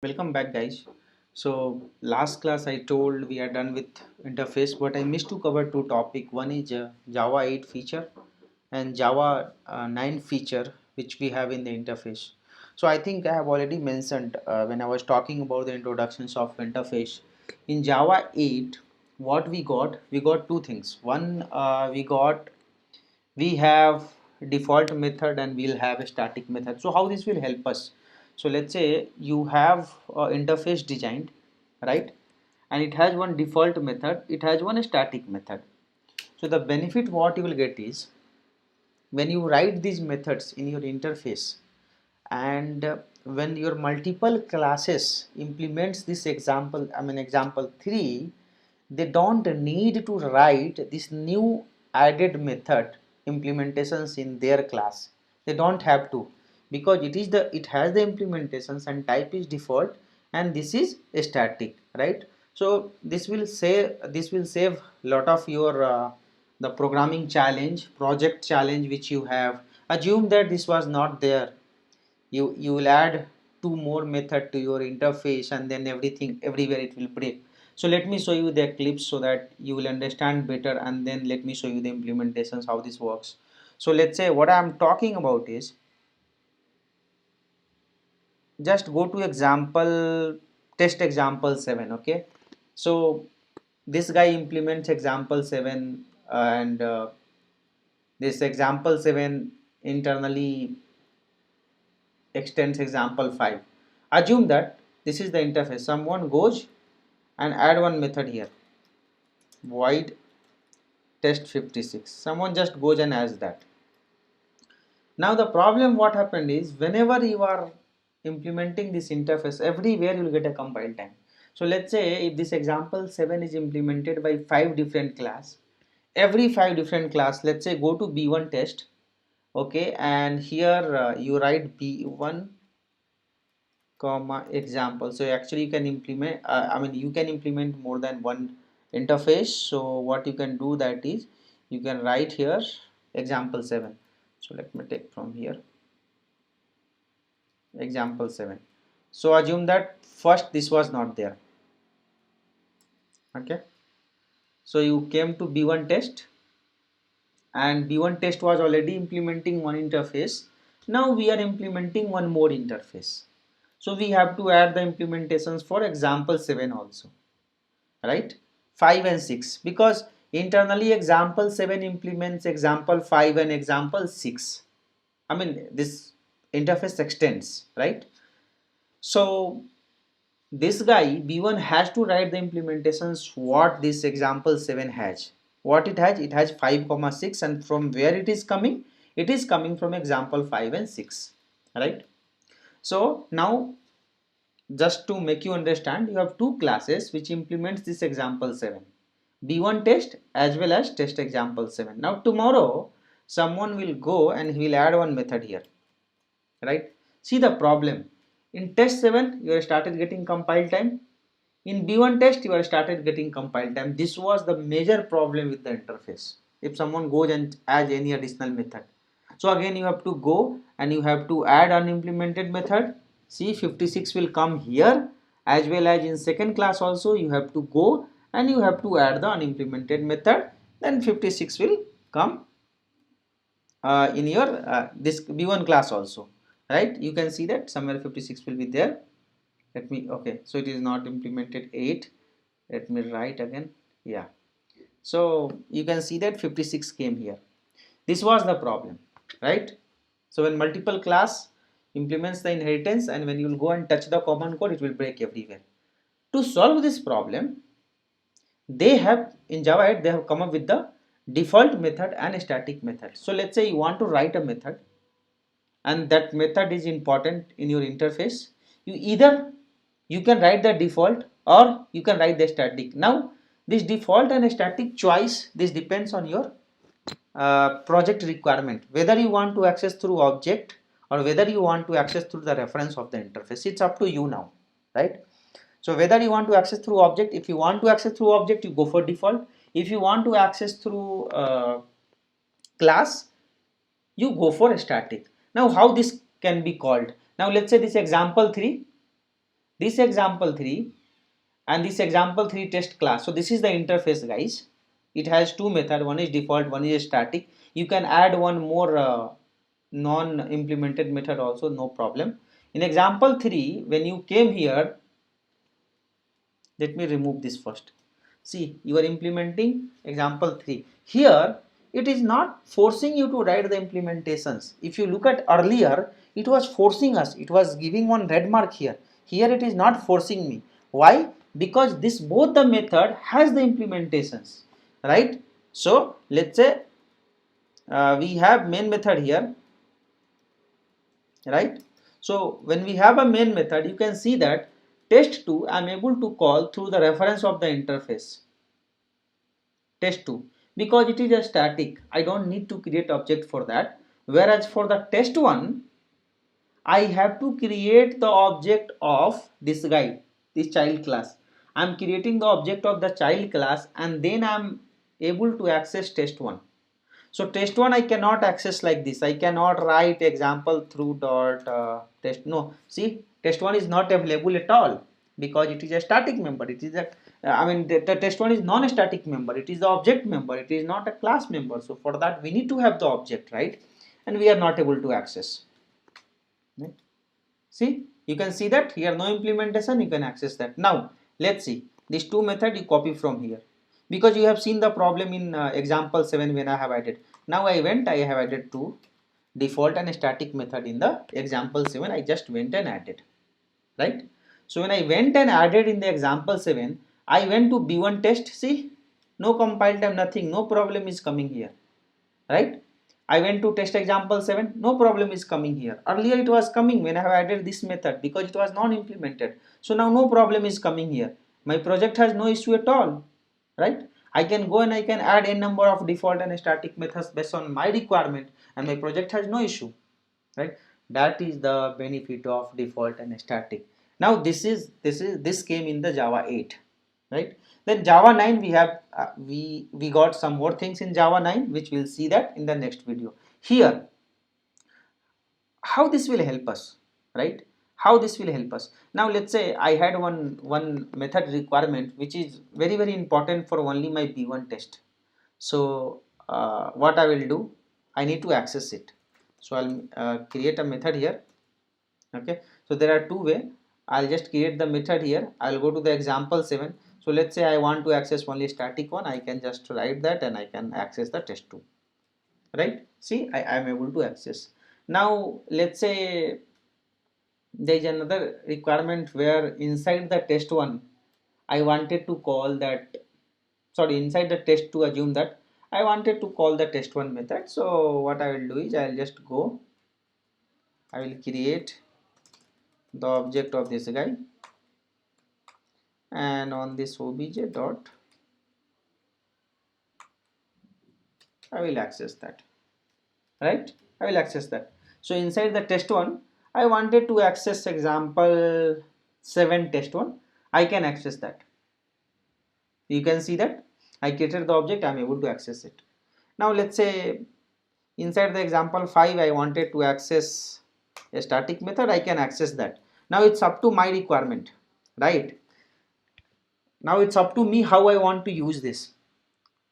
Welcome back, guys. So last class I told we are done with interface, but I missed to cover two topic. One is Java 8 feature and Java 9 feature which we have in the interface. So I think I have already mentioned when I was talking about the introductions of interface. In Java 8, what we got two things. One, we have default method and we'll have a static method. So how this will help us? So let's say you have interface designed, right, and it has one default method, it has one static method. So the benefit what you will get is when you write these methods in your interface, and when your multiple classes implements this example, example 3, they don't need to write this new added method implementations in their class. They don't have to, because it has the implementations and type is default and this is static, right? So this will save lot of your the programming challenge, project challenge which you have. Assume that this was not there, you will add two more method to your interface and then everything everywhere it will break. So let me show you the eclipse so that you will understand better, and then let me show you the implementations how this works. So let's say what I'm talking about is, just go to example, test example 7. Okay, so this guy implements example 7, and this example 7 internally extends example 5. Assume that this is the interface. Someone goes and add one method here, void test 56. Someone just goes and adds that. Now the problem what happened is, whenever you are implementing this interface, everywhere you will get a compile time. So let's say if this example 7 is implemented by 5 different class, every 5 different class, let's say go to b1 test, okay, and here you write b1 comma example. So actually you can implement you can implement more than one interface. So what you can do, that is you can write here example 7. So let me take from here example 7. So assume that first this was not there. Okay, so you came to b1 test and b1 test was already implementing one interface. Now we are implementing one more interface, so we have to add the implementations for example 7 also, right? 5 and 6, because internally example 7 implements example 5 and example 6. This interface extends, right? So this guy b1 has to write the implementations what this example 7 has. What it has? It has 5 comma 6, and from where it is coming? It is coming from example 5 and 6, right? So now, just to make you understand, you have two classes which implements this example 7, b1 test as well as test example 7. Now tomorrow someone will go and he will add one method here, right? See the problem. In test 7 you have started getting compile time, in b1 test you have started getting compile time. This was the major problem with the interface. If someone goes and adds any additional method, so again you have to go and you have to add unimplemented method. See, 56 will come here, as well as in second class also you have to go and you have to add the unimplemented method. Then 56 will come in your this b1 class also, right? You can see that somewhere 56 will be there. Let me, okay, so it is not implemented 8. Let me write again. Yeah, so you can see that 56 came here. This was the problem, right? So when multiple class implements the inheritance, and when you will go and touch the common code, it will break everywhere. To solve this problem, they have, in Java 8 they have come up with the default method and a static method. So let's say you want to write a method and that method is important in your interface. You can write the default or you can write the static. Now this default and static choice, this depends on your project requirement, whether you want to access through object or whether you want to access through the reference of the interface. It's up to you now, right? So whether you want to access through object, if you want to access through object, you go for default. If you want to access through class, you go for static. Now how this can be called? Now let's say this example 3, this example 3 and this example 3 test class. So this is the interface, guys. It has two methods, one is default, one is static. You can add one more non implemented method also, no problem. In example 3, when you came here, let me remove this first. See, you are implementing example 3. Here, it is not forcing you to write the implementations. If you look at earlier, it was forcing us. It was giving one red mark here. Here it is not forcing me. Why? Because this both the method has the implementations, right? So, let's say we have main method here, right? So when we have a main method, you can see that test2 I am able to call through the reference of the interface test2, because it is a static. I don't need to create object for that. Whereas for the test1, I have to create the object of this guy, this child class. I am creating the object of the child class and then I am able to access test1. So test one I cannot access like this. I cannot write example through dot test. No, see, test one is not available at all because it is a static member. It is a I mean the test one is non-static member. It is the object member. It is not a class member. So for that we need to have the object, right? And we are not able to access. Right? See, you can see that here no implementation. You can access that. Now let's see these two method you copy from here, because you have seen the problem in example 7 when I have added. Now I have added two default and static method in the example 7. I just went and added, right? So when I went and added in the example 7, I went to B1 test. See, no compile time, nothing, no problem is coming here, right? I went to test example 7, no problem is coming here. Earlier it was coming when I have added this method because it was non-implemented. So now no problem is coming here. My project has no issue at all, right? I can go and I can add n number of default and static methods based on my requirement and my project has no issue, right? That is the benefit of default and static. Now this came in the Java 8, right? Then Java 9 we have we got some more things in Java 9 which we'll see that in the next video. Here, how this will help us, right? How this will help us. Now let's say I had one method requirement which is very important for only my B1 test. So what I will do, I need to access it. So I'll create a method here. Okay, so there are two way. I'll just create the method here. I'll go to the example 7. So let's say I want to access only static one. I can just write that and I can access the test2, right? See, I am able to access. Now let's say there is another requirement where inside the test1 I wanted to call that, sorry, inside the test to assume that I wanted to call the test1 method. So what I will do is I will just go, I will create the object of this guy and on this obj dot I will access that, right? I will access that. So inside the test1 I wanted to access example 7 test1. I can access that. You can see that I created the object, I am able to access it. Now let's say inside the example 5 I wanted to access a static method. I can access that. Now it's up to my requirement, right? Now it's up to me how I want to use this,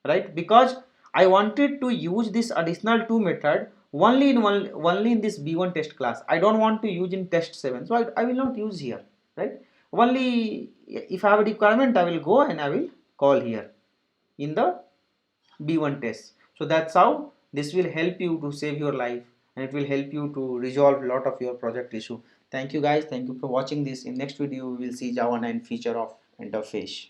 right? Because I wanted to use this additional two method only in this B1 test class. I don't want to use in test 7, so I will not use here, right? Only if I have a requirement I will go and I will call here in the B1 test. So that's how this will help you to save your life and it will help you to resolve a lot of your project issue. Thank you guys. Thank you for watching this. In next video we will see Java 9 feature of interface.